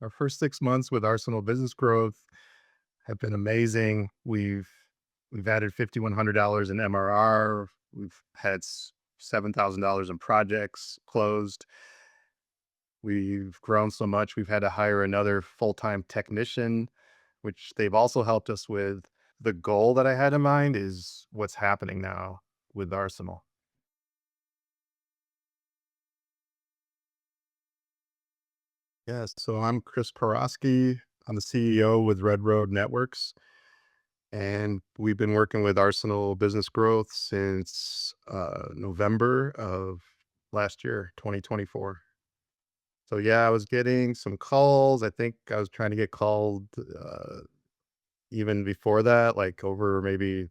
Our first 6 months with Arsenal Business Growth have been amazing. We've added $5,100 in MRR. We've had $7,000 in projects closed. We've grown so much, we've had to hire another full-time technician, which they've also helped us with. The goal that I had in mind is what's happening now with Arsenal. Yes, so I'm Chris Porosky. I'm the CEO with Red Road Networks, and we've been working with Arsenal Business Growth since November of last year, 2024. So yeah, I was getting some calls. I think I was trying to get called even before that, like over maybe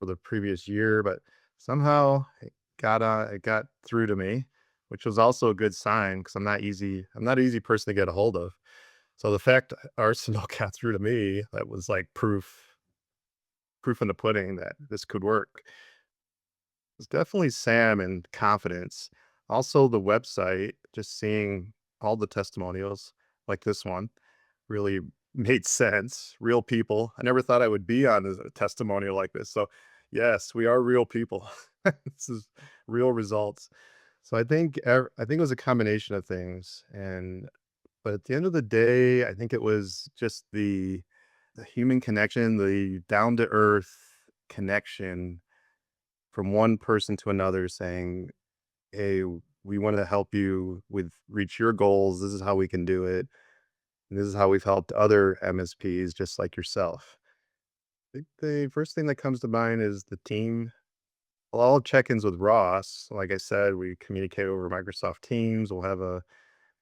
for the previous year, but somehow it got through to me, which was also a good sign because I'm not an easy person to get a hold of. So the fact Arsenal got through to me, that was like proof in the pudding that this could work. It's definitely Sam and confidence. Also the website, just seeing all the testimonials like this one really made sense. Real people. I never thought I would be on a testimonial like this. So yes, we are real people. This is real results. So I think it was a combination of things. But at the end of the day, I think it was just the human connection, the down to earth connection from one person to another saying, "Hey, we want to help you with reach your goals. This is how we can do it. And this is how we've helped other MSPs just like yourself." I think the first thing that comes to mind is the team. Well, I'll check ins with Ross. Like I said, we communicate over Microsoft Teams. We'll have a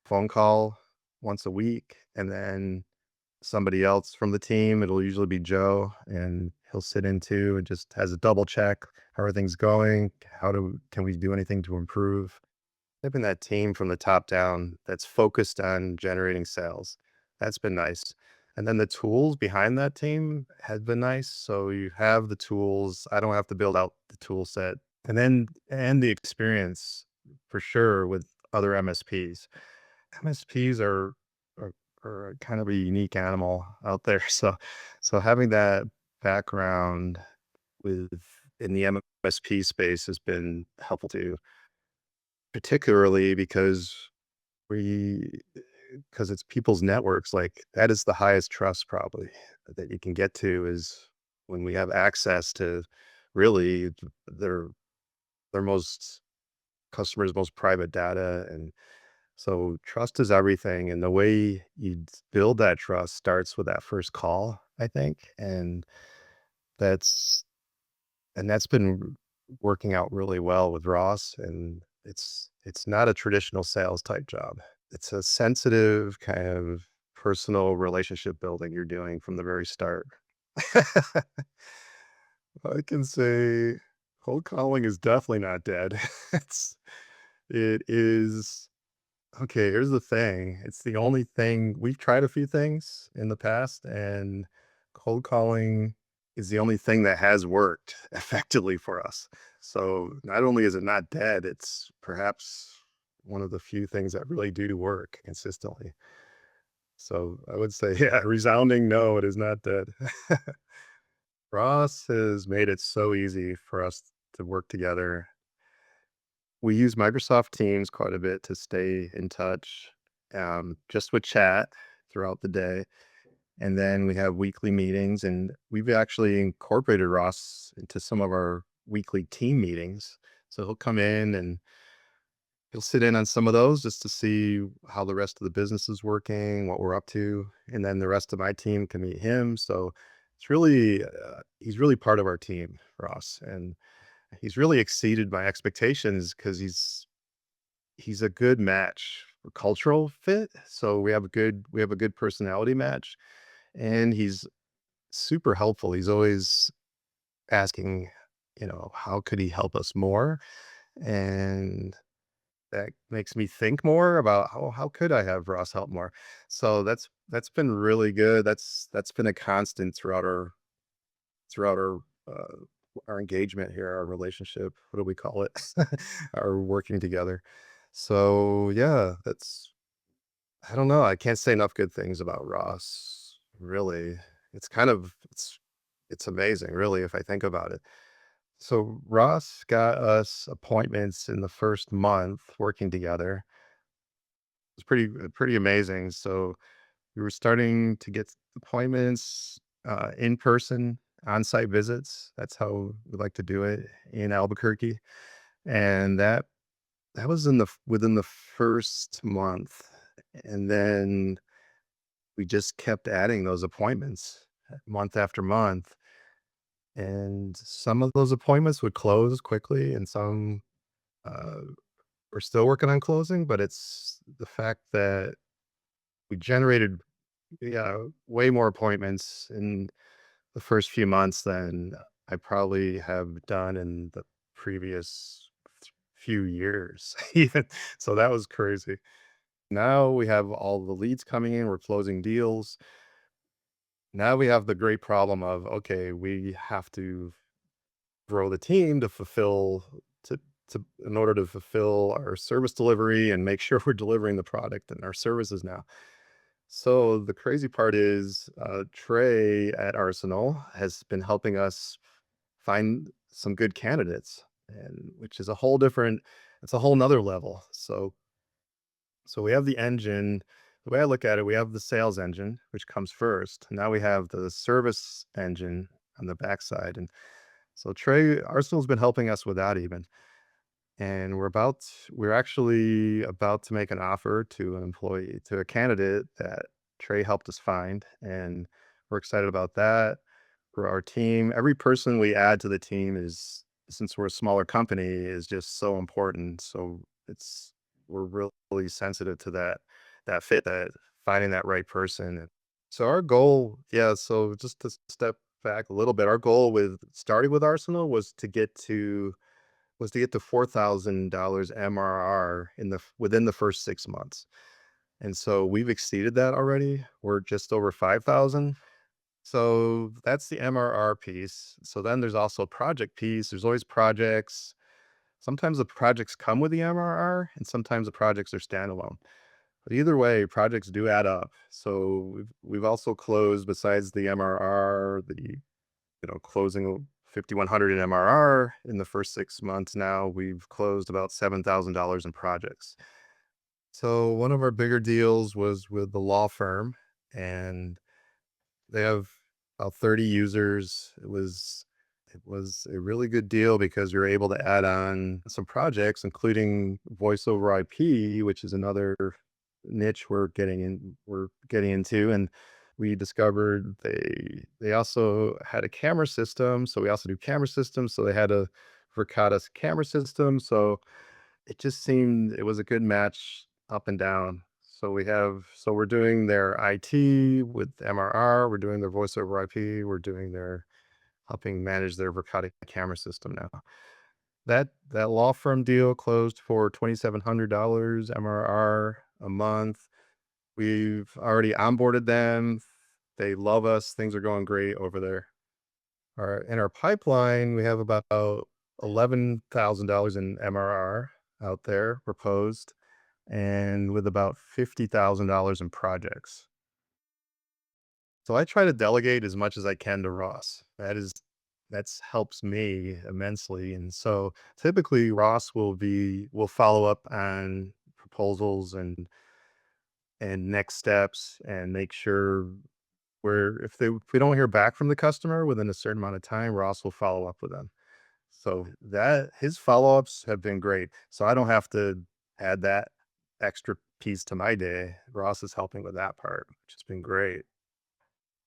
phone call once a week, and then somebody else from the team, it'll usually be Joe, and he'll sit into and just has a double check. How are things going? Can we do anything to improve? Having that team from the top down that's focused on generating sales, that's been nice. And then the tools behind that team has been nice. So you have the tools. I don't have to build out the tool set. And the experience for sure with other MSPs. MSPs are are kind of a unique animal out there. So having that background with in the MSP space has been helpful too, particularly we because it's people's networks, like, that is the highest trust probably that you can get to is when we have access to really their their most customers' most private data, and so trust is everything, and the way you build that trust starts with that first call, I think, that's that's been working out really well with Ross, and it's not a traditional sales type job. It's a sensitive kind of personal relationship building you're doing from the very start. I can say cold calling is definitely not dead. It is okay, here's the thing. It's the only thing we've tried a few things in the past, and cold calling is the only thing that has worked effectively for us. So not only is it not dead, it's perhaps one of the few things that really do work consistently. So I would say, yeah, resounding no, it is not dead. Ross has made it so easy for us to work together. We use Microsoft Teams quite a bit to stay in touch, just with chat throughout the day. And then we have weekly meetings, and we've actually incorporated Ross into some of our weekly team meetings. So he'll come in and he'll sit in on some of those just to see how the rest of the business is working, what we're up to. And then the rest of my team can meet him. So he's really part of our team, Ross. And he's really exceeded my expectations because he's a good match for cultural fit, so we have a good personality match, and he's super helpful. He's always asking, how could he help us more? And that makes me think more about how could I have Ross help more? So that's been really good. That's been a constant throughout our engagement here, our relationship. What do we call it? Our working together. So yeah, that's I don't know. I can't say enough good things about Ross. Really, it's kind of it's amazing, really, if I think about it. So Ross got us appointments in the first month working together. It's pretty amazing. So we were starting to get appointments in person, on-site visits. That's how we like to do it in Albuquerque, and that was within the first month, and then we just kept adding those appointments month after month, and some of those appointments would close quickly, and some uh, we're still working on closing. But it's the fact that we generated, yeah, way more appointments in the first few months than I probably have done in the previous few years, even. So that was crazy. Now we have all the leads coming in, we're closing deals. Now we have the great problem of, okay, we have to grow the team to fulfill to in order to fulfill our service delivery and make sure we're delivering the product and our services now. So the crazy part is, Trey at Arsenal has been helping us find some good candidates, and which is a whole different, it's a whole nother level. So we have the engine. The way I look at it, we have the sales engine, which comes first. Now we have the service engine on the backside. And so Trey Arsenal's been helping us with that even. And we're actually about to make an offer to an employee, to a candidate that Trey helped us find. And we're excited about that for our team. Every person we add to the team is, since we're a smaller company, is just so important. So we're really sensitive to that fit, that finding that right person. So our goal, yeah, so just to step back a little bit, our goal with starting with Arsenal was to get to $4,000 MRR within the first 6 months. And so we've exceeded that already. We're just over 5,000. So that's the MRR piece. So then there's also a project piece. There's always projects. Sometimes the projects come with the MRR, and sometimes the projects are standalone. But either way, projects do add up. So we've also closed, besides the MRR, closing 5,100 in MRR in the first 6 months. Now we've closed about $7,000 in projects. So one of our bigger deals was with the law firm, and they have about 30 users. It was a really good deal because you're able to add on some projects, including voice over IP, which is another niche we're getting into. And we discovered they also had a camera system. So we also do camera systems. So they had a Verkada's camera system. So it just seemed it was a good match up and down. So we're doing their IT with MRR, we're doing their voice over IP, we're doing their helping manage their Verkada camera system now. That law firm deal closed for $2,700 MRR a month. We've already onboarded them. They love us. Things are going great over there. In our pipeline, we have about $11,000 in MRR out there proposed, and with about $50,000 in projects. So I try to delegate as much as I can to Ross. That's helps me immensely. And so typically Ross will follow up on proposals and next steps, and make sure if we don't hear back from the customer within a certain amount of time, Ross will follow up with them. So that his follow-ups have been great. So I don't have to add that extra piece to my day. Ross is helping with that part, which has been great.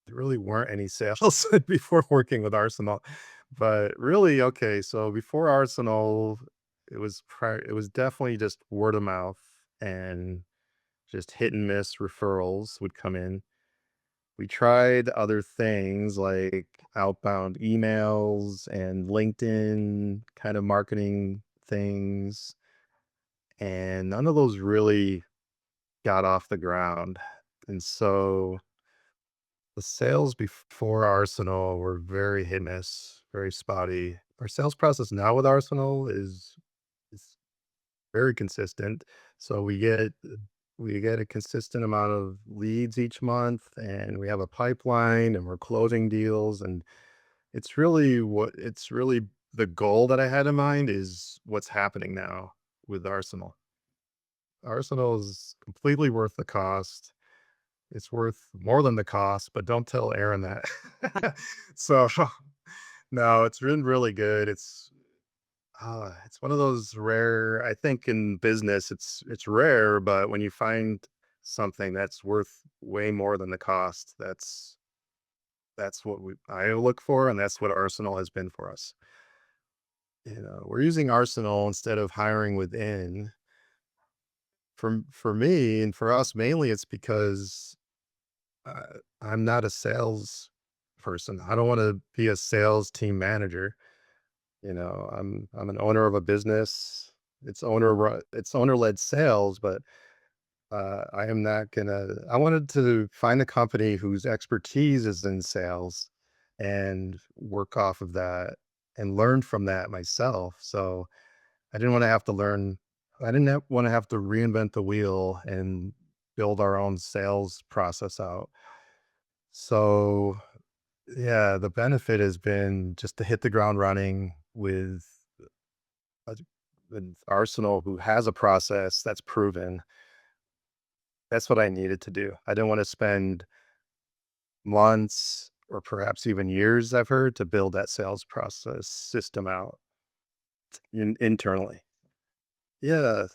There really weren't any sales before working with Arsenal, but really, okay, so before Arsenal, it was definitely just word of mouth, and just hit and miss referrals would come in. We tried other things like outbound emails and LinkedIn kind of marketing things, and none of those really got off the ground. And so the sales before Arsenal were very hit miss, very spotty. Our sales process now with Arsenal is very consistent. So we get a consistent amount of leads each month, and we have a pipeline, and we're closing deals, and it's really the goal that I had in mind is what's happening now with Arsenal. Arsenal is completely worth the cost. It's worth more than the cost, but don't tell Aaron that. So, no, it's been really good. It's one of those rare I think in business, it's rare, but when you find something that's worth way more than the cost, that's what I look for, and that's what Arsenal has been for us. We're using Arsenal instead of hiring within. For me and for us, mainly, it's because I'm not a sales person. I don't want to be a sales team manager. I'm an owner of a business. It's owner led sales, but I am not gonna. I wanted to find a company whose expertise is in sales and work off of that and learn from that myself. So I didn't want to have to learn. I didn't want to have to reinvent the wheel and build our own sales process out. So yeah, the benefit has been just to hit the ground running uh, with Arsenal, who has a process that's proven. That's what I needed to do. I didn't want to spend months or perhaps even years, I've heard, to build that sales process system out internally. Yeah.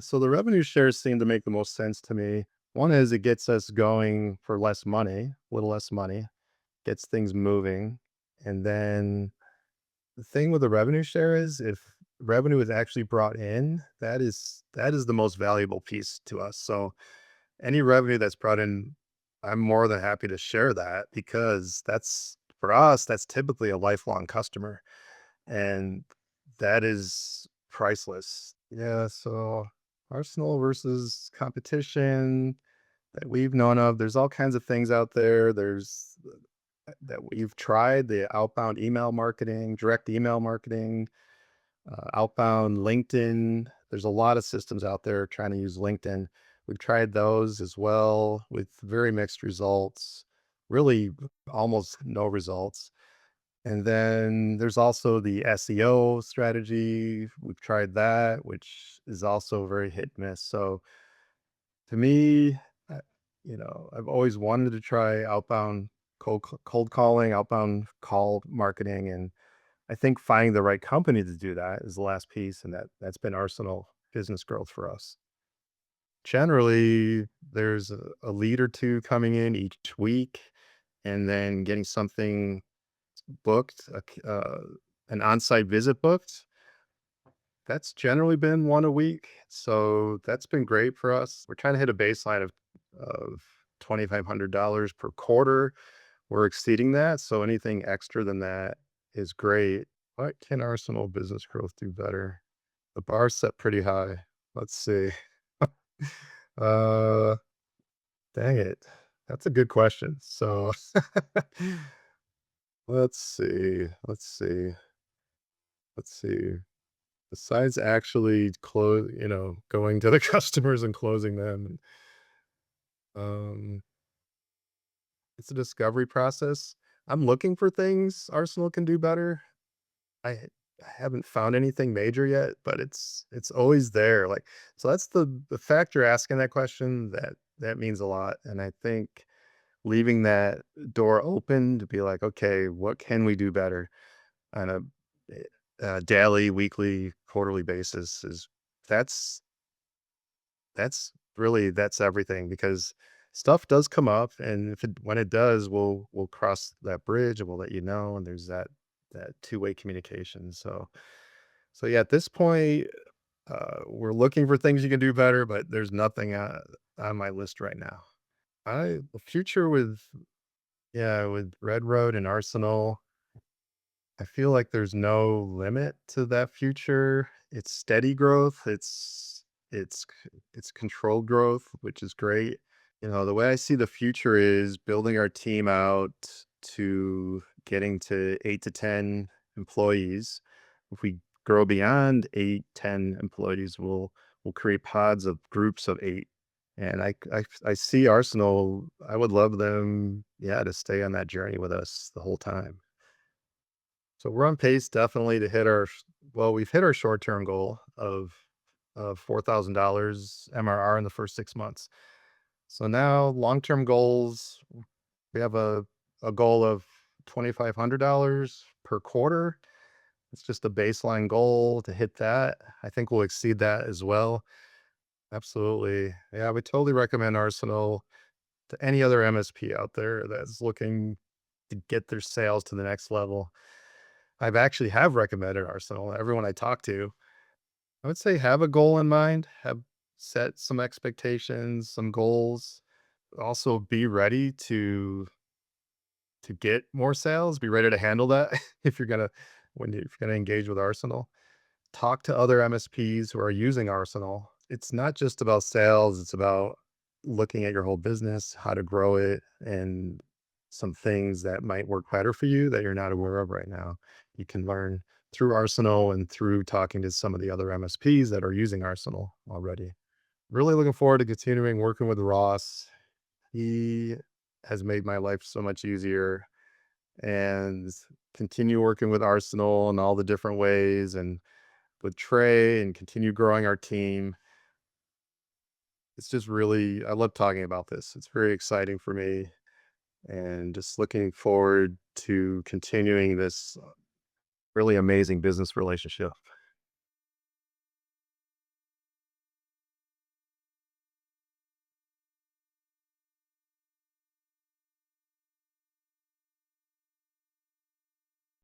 So the revenue shares seem to make the most sense to me. One is it gets us going for less money, a little less money, gets things moving. And then the thing with the revenue share is if revenue is actually brought in, that is the most valuable piece to us. So any revenue that's brought in, I'm more than happy to share that because that's for us, that's typically a lifelong customer. And that is priceless. Yeah. So Arsenal versus competition that we've known of, there's all kinds of things out there. There's that we've tried the outbound email marketing, direct email marketing, outbound LinkedIn. There's a lot of systems out there trying to use LinkedIn. We've tried those as well with very mixed results, really almost no results. And then there's also the SEO strategy. We've tried that, which is also very hit and miss. So to me, uh, I've always wanted to try outbound cold calling, outbound call marketing, and I think finding the right company to do that is the last piece, and that's been Arsenal business growth for us. Generally, there's a lead or two coming in each week, and then getting something booked, an on-site visit booked. That's generally been one a week, so that's been great for us. We're trying to hit a baseline of $2,500 per quarter. We're exceeding that, so anything extra than that is great. What can Arsenal business growth do better? The bar's set pretty high. Let's see. Uh, dang it. That's a good question. So let's see. Let's see. Besides actually going to the customers and closing them, um, it's a discovery process. I'm looking for things Arsenal can do better. I haven't found anything major yet, but it's always there. Like, so that's the fact you're asking that question, that means a lot. And I think leaving that door open to be like, okay, what can we do better on a daily, weekly, quarterly basis is that's that's everything because stuff does come up, and if it when it does, we'll cross that bridge and we'll let you know, and there's that two-way communication. So yeah, at this point, we're looking for things you can do better, but there's nothing on my list right now. The future with yeah, with Red Road and Arsenal, I feel like there's no limit to that future. It's steady growth. It's controlled growth, which is great. The way I see the future is building our team out to getting to 8 to 10 employees. If we grow beyond 8, 10 employees, we'll create pods of groups of 8 And I see Arsenal. I would love them, yeah, to stay on that journey with us the whole time. So we're on pace definitely to hit well, we've hit our short-term goal of $4,000 MRR in the first 6 months. So now long-term goals, we have a goal of $2,500 per quarter. It's just a baseline goal to hit that. I think we'll exceed that as well. Absolutely. Yeah, I would totally recommend Arsenal to any other MSP out there that's looking to get their sales to the next level. I've actually have recommended Arsenal. Everyone I talk to, I would say have a goal in mind, have set some expectations, some goals. Also be ready to get more sales, be ready to handle that if you're gonna if you're gonna engage with Arsenal. Talk to other MSPs who are using Arsenal. It's not just about sales, it's about looking at your whole business, how to grow it, and some things that might work better for you that you're not aware of right now. You can learn through Arsenal and through talking to some of the other MSPs that are using Arsenal already. Really looking forward to continuing working with Ross. He has made my life so much easier, and continue working with Arsenal in all the different ways, and with Trey, and continue growing our team. It's just really, I love talking about this. It's very exciting for me, and just looking forward to continuing this really amazing business relationship.